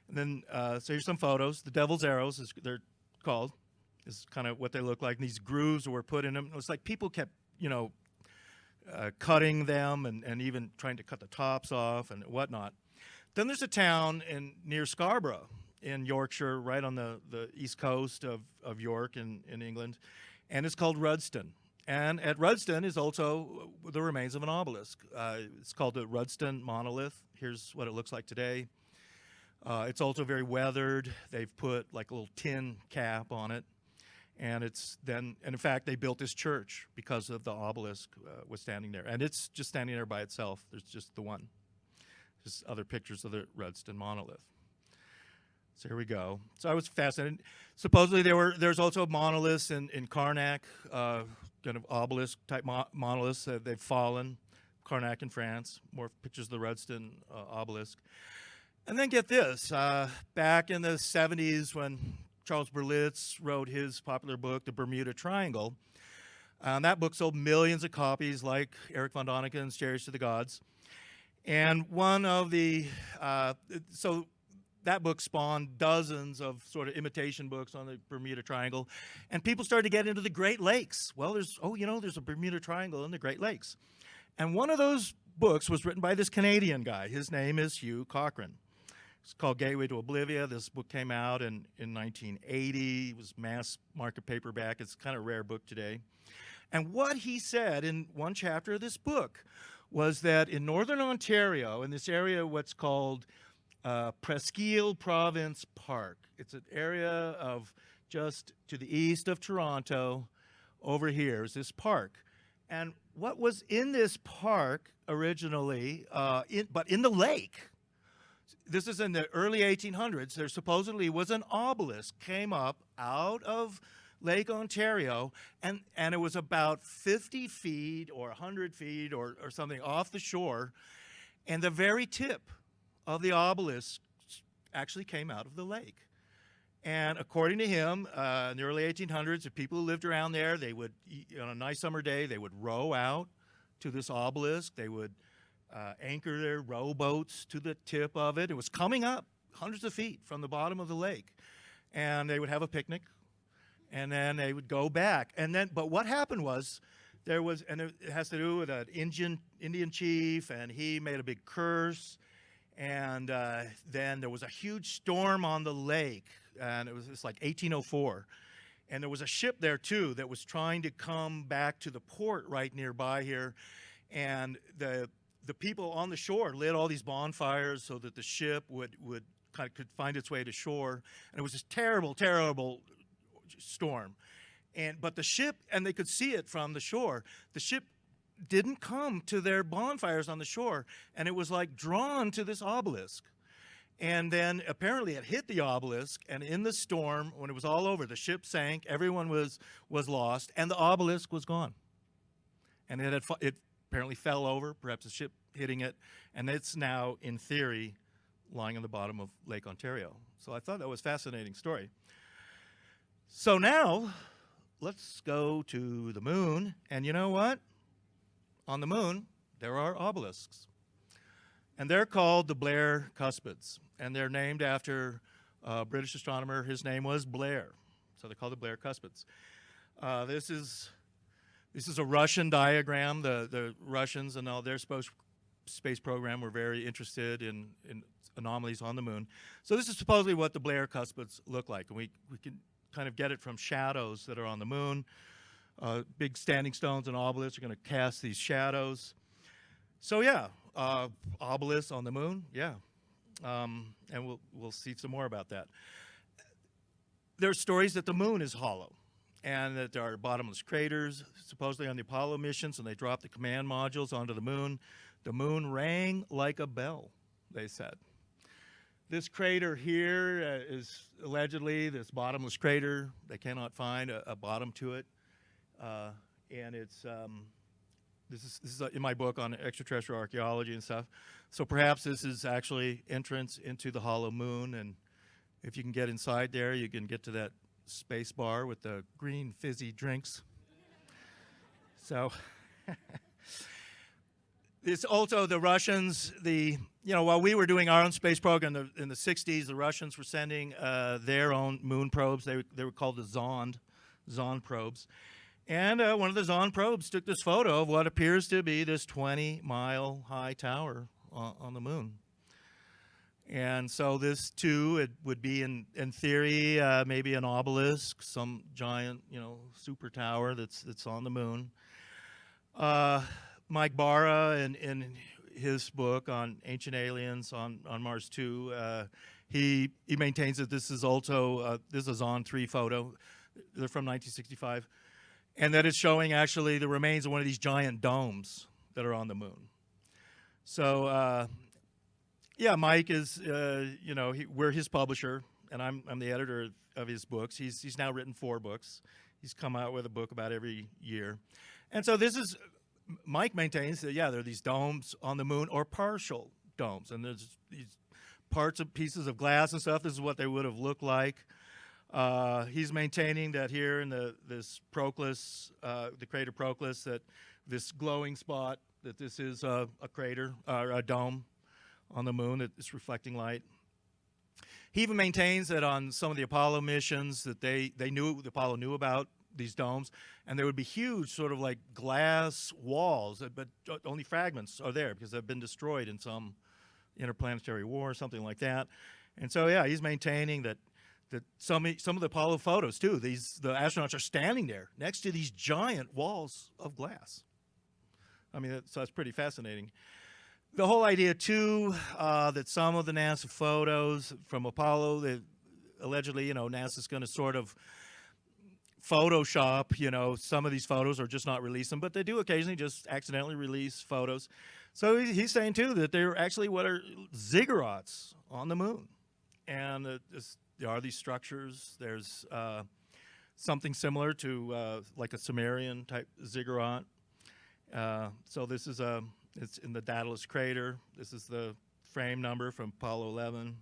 S1: And then, so here's some photos. The Devil's Arrows, as they're called, is kind of what they look like. And these grooves were put in them. It was like people kept, cutting them and even trying to cut the tops off and whatnot. Then there's a town near Scarborough in Yorkshire, right on the east coast of York in England, and it's called Rudston. And at Rudston is also the remains of an obelisk. It's called the Rudston Monolith. Here's what it looks like today. It's also very weathered. They've put like a little tin cap on it. And in fact, they built this church because of the obelisk was standing there. And it's just standing there by itself. There's just the one. Just other pictures of the Rudston monolith. So here we go. So I was fascinated. Supposedly there's also monoliths in Karnak, kind of obelisk type monoliths. They've fallen. Karnak in France. More pictures of the Rudston obelisk. And then get this. Back in the 70s when Charles Berlitz wrote his popular book, The Bermuda Triangle, that book sold millions of copies, like Erich von Däniken's Chariots to the Gods. And one of so that book spawned dozens of sort of imitation books on the Bermuda Triangle, and people started to get into the Great Lakes. Well, there's a Bermuda Triangle in the Great Lakes. And one of those books was written by this Canadian guy. His name is Hugh Cochrane. It's called Gateway to Oblivion. This book came out in 1980. It was mass market paperback. It's kind of a rare book today. And what he said in one chapter of this book was that in northern Ontario, in this area what's called Presqu'île Province Park, it's an area of just to the east of Toronto. Over here is this park. And what was in this park originally, but in the lake, this is in the early 1800s, there supposedly was an obelisk came up out of Lake Ontario, and it was about 50 feet or 100 feet or something off the shore, and the very tip of the obelisk actually came out of the lake. And according to him, in the early 1800s, the people who lived around there, they would, on a nice summer day, they would row out to this obelisk. They would anchor their rowboats to the tip of it. It was coming up hundreds of feet from the bottom of the lake. And they would have a picnic, and then they would go back. But what happened was, and it has to do with an Indian chief, and he made a big curse. And then there was a huge storm on the lake, and it's like 1804. And there was a ship there, too, that was trying to come back to the port right nearby here. And the people on the shore lit all these bonfires so that the ship could find its way to shore. And it was this terrible, terrible storm. But the ship, and they could see it from the shore, the ship didn't come to their bonfires on the shore, and it was like drawn to this obelisk. And then apparently it hit the obelisk, and in the storm, when it was all over, the ship sank, everyone was lost, and the obelisk was gone. And it apparently fell over, perhaps the ship hitting it, and it's now, in theory, lying on the bottom of Lake Ontario. So I thought that was a fascinating story. So now, let's go to the moon, and you know what? On the moon, there are obelisks. And they're called the Blair Cuspids. And they're named after a British astronomer. His name was Blair. So they're called the Blair Cuspids. This is a Russian diagram. The Russians and all their space program were very interested in anomalies on the moon. So this is supposedly what the Blair Cuspids look like. And we can kind of get it from shadows that are on the moon. Big standing stones and obelisks are going to cast these shadows. So yeah, obelisks on the moon, yeah. And we'll see some more about that. There are stories that the moon is hollow and that there are bottomless craters. Supposedly on the Apollo missions, when they dropped the command modules onto the moon rang like a bell, they said. This crater here is allegedly this bottomless crater. They cannot find a bottom to it. And it's this is in my book on extraterrestrial archaeology and stuff. So perhaps this is actually entrance into the hollow moon, and if you can get inside there, you can get to that space bar with the green fizzy drinks. So it's also the Russians, while we were doing our own space program in the 60s, the Russians were sending their own moon probes. They were called the Zond probes. And one of the Zond probes took this photo of what appears to be this 20-mile high tower on the moon. And so this, too, it would be, in theory, maybe an obelisk, some giant, super tower that's on the moon. Mike Barra, in his book on ancient aliens on Mars 2, he maintains that this is also this is a Zond 3 photo. They're from 1965, and that it's showing actually the remains of one of these giant domes that are on the moon. So, yeah, Mike is, we're his publisher, and I'm the editor of his books. He's now written 4 books. He's come out with a book about every year, and so Mike maintains that, there are these domes on the moon, or partial domes, and there's these parts of pieces of glass and stuff. This is what they would have looked like. He's maintaining that here in this Proclus, the crater Proclus, that this glowing spot, that this is a crater, or a dome on the moon that is reflecting light. He even maintains that on some of the Apollo missions that the Apollo knew about these domes, and there would be huge sort of like glass walls, but only fragments are there because they've been destroyed in some interplanetary war or something like that. And so, he's maintaining that some of the Apollo photos, too, the astronauts are standing there next to these giant walls of glass. I mean, so that's pretty fascinating. The whole idea, too, that some of the NASA photos from Apollo, that allegedly, NASA's going to sort of Photoshop, some of these photos, or just not release them, but they do occasionally just accidentally release photos. So he's saying, too, that they're actually what are ziggurats on the moon. And there are these structures. There's something similar to like a Sumerian-type ziggurat. So this is it's in the Daedalus crater. This is the frame number from Apollo 11.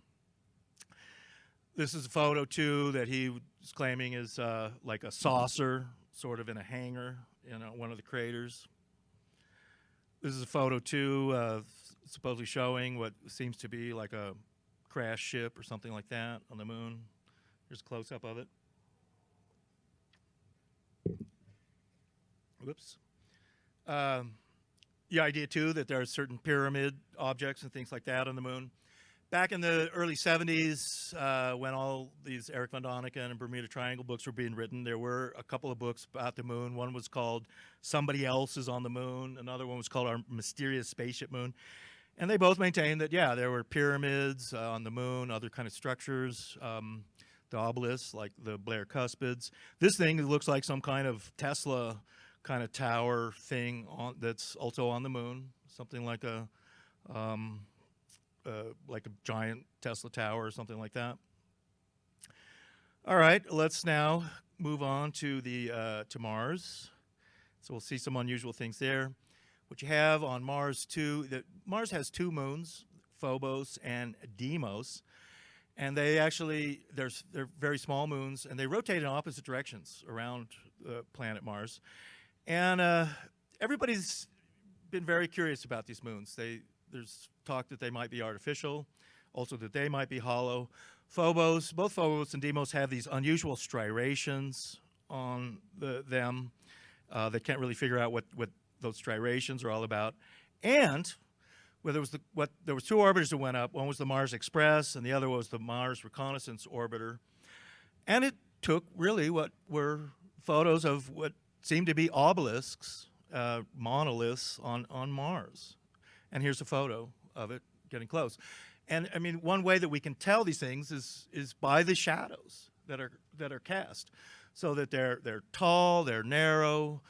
S1: This is a photo, too, that he was claiming is like a saucer, sort of in a hangar in one of the craters. This is a photo, too, supposedly showing what seems to be like a crash ship or something like that on the moon. Here's a close-up of it. Whoops. The idea, too, that there are certain pyramid objects and things like that on the moon. Back in the early 70s, when all these Eric von Däniken and Bermuda Triangle books were being written, there were a couple of books about the moon. One was called Somebody Else is on the Moon. Another one was called Our Mysterious Spaceship Moon. And they both maintained that, there were pyramids on the moon, other kind of structures, the obelisks, like the Blair Cuspids. This thing looks like some kind of Tesla kind of tower thing that's also on the moon, something like a giant Tesla tower or something like that. All right, let's now move on to to Mars. So we'll see some unusual things there. What you have on Mars, too, Mars has 2 moons, Phobos and Deimos, and they're very small moons, and they rotate in opposite directions around the planet Mars. And everybody's been very curious about these moons. There's talk that they might be artificial, also that they might be hollow. Both Phobos and Deimos have these unusual striations on them. They can't really figure out what those striations are all about. And there was 2 orbiters that went up. One was the Mars Express, and the other was the Mars Reconnaissance Orbiter. And it took really what were photos of what seemed to be obelisks, monoliths on Mars. And here's a photo of it getting close. And I mean, one way that we can tell these things is by the shadows that are cast, so that they're tall, they're narrow.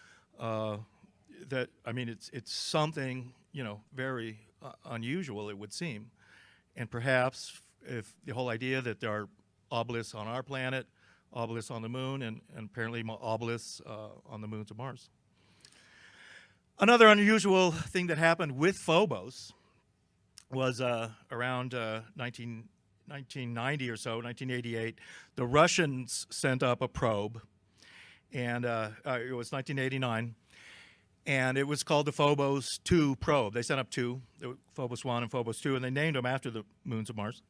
S1: It's something very unusual, it would seem. And perhaps if the whole idea that there are obelisks on our planet, obelisks on the moon, and apparently obelisks on the moons of Mars. Another unusual thing that happened with Phobos was around 1990 or so, 1988, the Russians sent up a probe, and it was 1989, and it was called the Phobos 2 probe. They sent up two, Phobos 1 and Phobos 2, and they named them after the moons of Mars.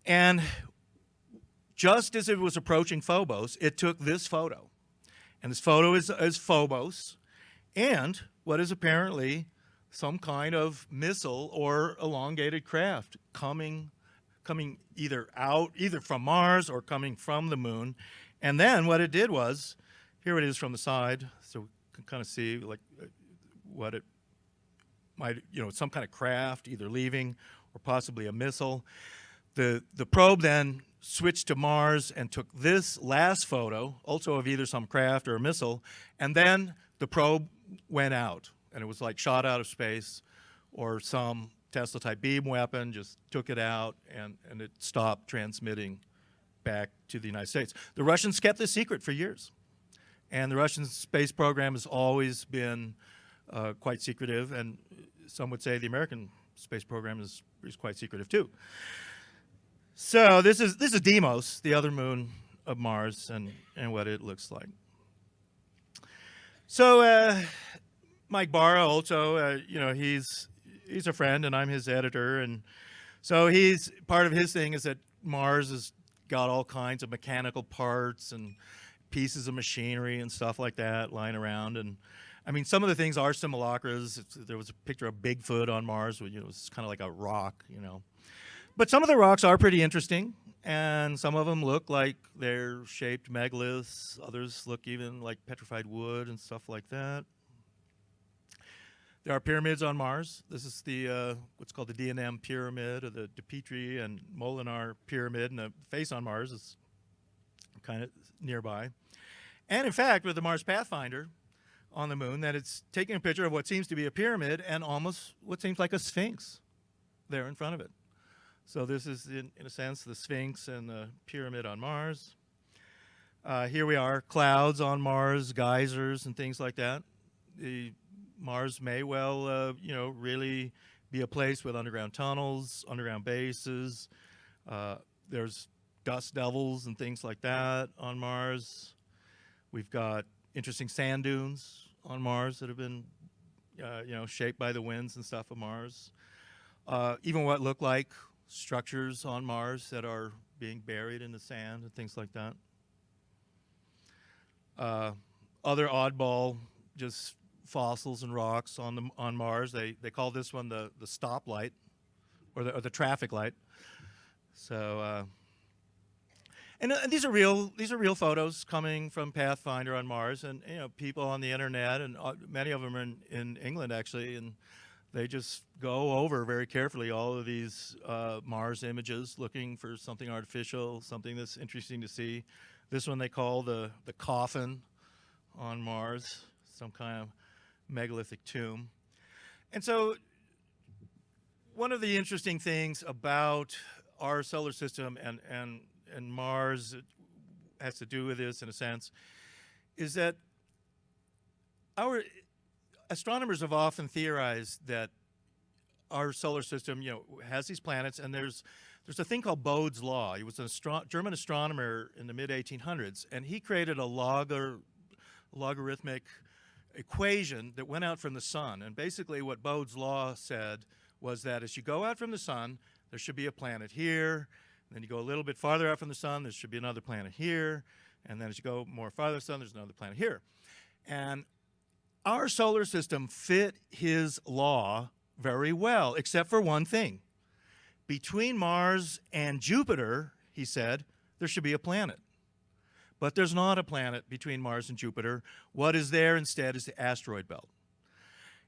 S1: And just as it was approaching Phobos, it took this photo. And this photo is Phobos, and what is apparently some kind of missile or elongated craft coming either from Mars or coming from the moon. And then what it did was, here it is from the side, so we can kind of see like what it might, some kind of craft either leaving or possibly a missile. The probe then switched to Mars and took this last photo, also of either some craft or a missile, and then the probe went out, and it was like shot out of space, or some Tesla-type beam weapon just took it out, and it stopped transmitting back to the United States. The Russians kept this secret for years, and the Russian space program has always been quite secretive, and some would say the American space program is quite secretive too. So this is Deimos, the other moon of Mars, and what it looks like. So Mike Barra also, he's a friend, and I'm his editor, and so he's part of his thing is that Mars has got all kinds of mechanical parts and pieces of machinery and stuff like that lying around. And I mean, some of the things are simulacras. There was a picture of Bigfoot on Mars, where, it's kind of like a rock, But some of the rocks are pretty interesting, and some of them look like they're shaped megaliths. Others look even like petrified wood and stuff like that. There are pyramids on Mars. This is the what's called the D&M pyramid, or the Dupitri and Molinar pyramid, and the face on Mars is kind of nearby. And in fact, with the Mars Pathfinder on the moon, that it's taking a picture of what seems to be a pyramid and almost what seems like a sphinx there in front of it. So this is, in a sense, the Sphinx and the pyramid on Mars. Here we are, clouds on Mars, geysers and things like that. Mars may well, really be a place with underground tunnels, underground bases. There's dust devils and things like that on Mars. We've got interesting sand dunes on Mars that have been, shaped by the winds and stuff of Mars. Even what look like structures on Mars that are being buried in the sand and things like that. Other oddball, just fossils and rocks on Mars. They call this one the stoplight, or the traffic light. So, and these are real photos coming from Pathfinder on Mars, and people on the internet, and many of them are in England actually, and they just go over very carefully all of these Mars images, looking for something artificial, something that's interesting to see. This one they call the coffin on Mars, some kind of megalithic tomb. And so one of the interesting things about our solar system and Mars has to do with this in a sense, is that our astronomers have often theorized that our solar system, has these planets, and there's a thing called Bode's law. He was a German astronomer in the mid-1800s, and he created a logarithmic equation that went out from the sun. And basically what Bode's law said was that as you go out from the sun, there should be a planet here, and then you go a little bit farther out from the sun, there should be another planet here, and then as you go more farther from the sun, there's another planet here. And our solar system fit his law very well, except for one thing. Between Mars and Jupiter, he said, there should be a planet. But there's not a planet between Mars and Jupiter. What is there instead is the asteroid belt.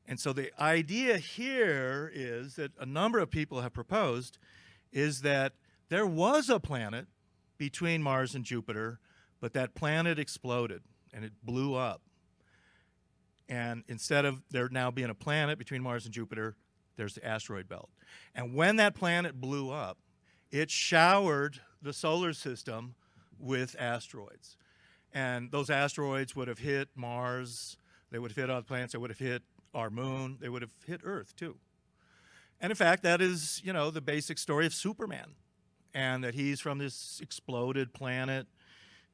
S1: And so the idea here is that a number of people have proposed is that there was a planet between Mars and Jupiter, but that planet exploded and it blew up. And instead of there now being a planet between Mars and Jupiter, there's the asteroid belt. And when that planet blew up, it showered the solar system with asteroids. And those asteroids would have hit Mars, they would have hit other planets, they would have hit our moon, they would have hit Earth too. And in fact, that is, the basic story of Superman. and that he's from this exploded planet.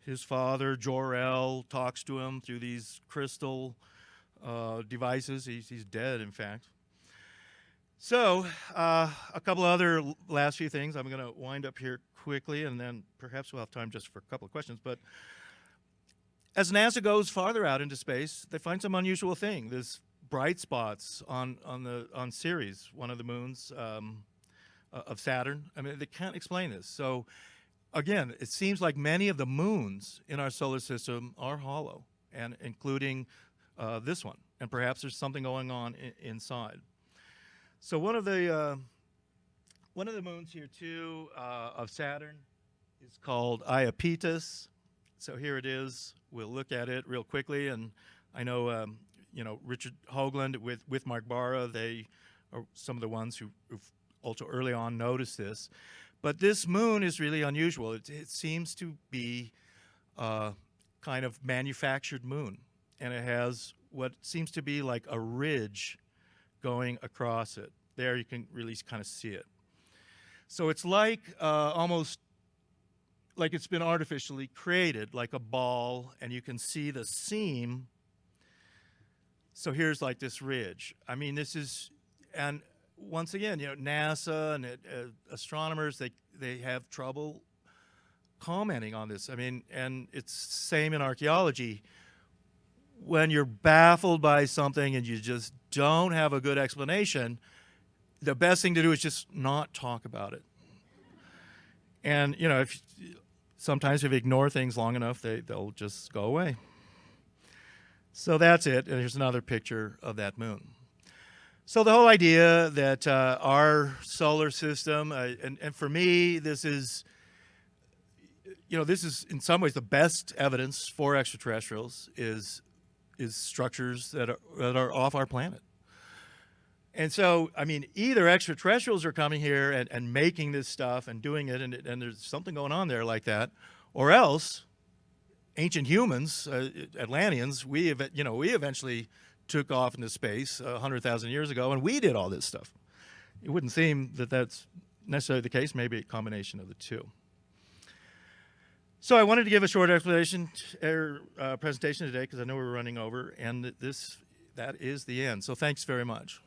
S1: His father, Jor-El, talks to him through these crystal devices. He's dead, in fact. So, a couple other last few things. I'm going to wind up here quickly, and then perhaps we'll have time just for a couple of questions. But as NASA goes farther out into space, they find some unusual thing. There's bright spots on Ceres, one of the moons of Saturn. I mean, they can't explain this. So, again, it seems like many of the moons in our solar system are hollow, and including this one. And perhaps there's something going on inside. So one of the moons here too of Saturn is called Iapetus. So here it is. We'll look at it real quickly, and I know Richard Hoagland with Mark Barra. They are some of the ones who've also early on noticed this. But this moon is really unusual. It seems to be a kind of manufactured moon, and it has what seems to be like a ridge going across it. There you can really kind of see it. So it's like almost like it's been artificially created, like a ball, and you can see the seam. So here's like this ridge. I mean, this is, and once again, NASA and astronomers, they have trouble commenting on this. I mean, and it's same in archaeology. When you're baffled by something and you just don't have a good explanation, the best thing to do is just not talk about it. And, sometimes if you ignore things long enough, they'll just go away. So that's it. And here's another picture of that moon. So the whole idea that our solar system, and for me, this is in some ways the best evidence for extraterrestrials is structures that are off our planet. And so, I mean, either extraterrestrials are coming here and making this stuff and doing it, and there's something going on there like that, or else ancient humans, Atlanteans, we eventually took off into space 100,000 years ago, and we did all this stuff. It wouldn't seem that that's necessarily the case, maybe a combination of the two. So I wanted to give a short explanation presentation today because I know we're running over, and that is the end. So thanks very much.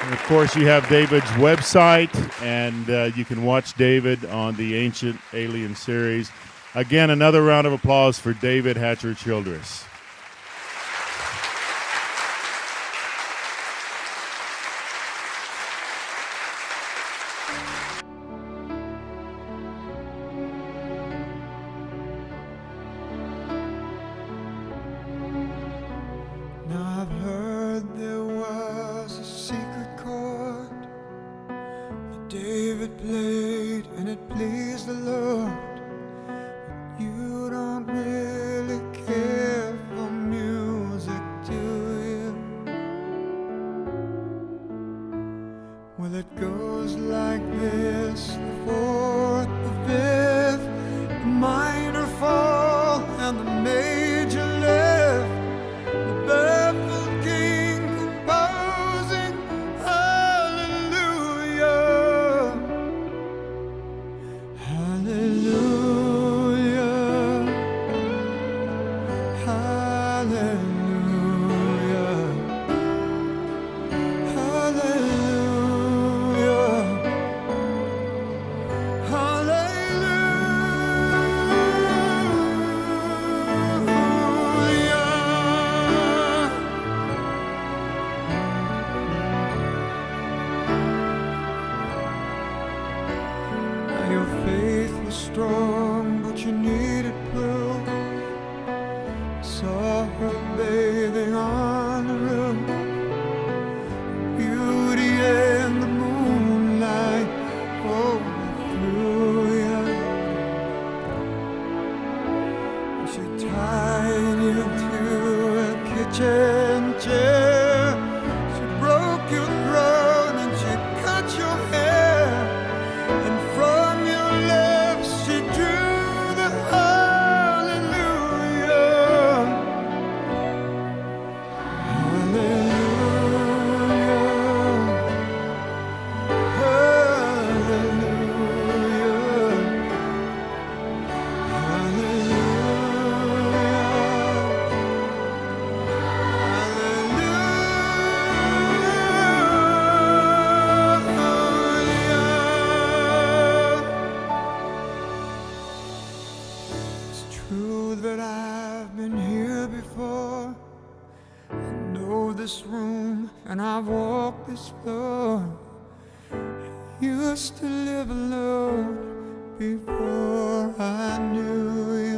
S2: And of course, you have David's website, and you can watch David on the Ancient Alien series. Again, another round of applause for David Hatcher Childress.
S3: Now I've heard there was a secret chord that David played and it pleased the Lord. But you don't really care for music, do you? Well, it goes like this: the fourth, the fifth, the minor fall, and the major lift. The baffled king composing hallelujah, hallelujah, hallelujah, your faith was strong, but you needed proof. Saw her bathing on the roof, beauty in the moonlight overthrew you. She tied you to a kitchen chair. She broke your throat and she cut your hair. And from your lips she drew the hallelujah, true that I've been here before. I know this room and I've walked this floor. I used to live alone before I knew you.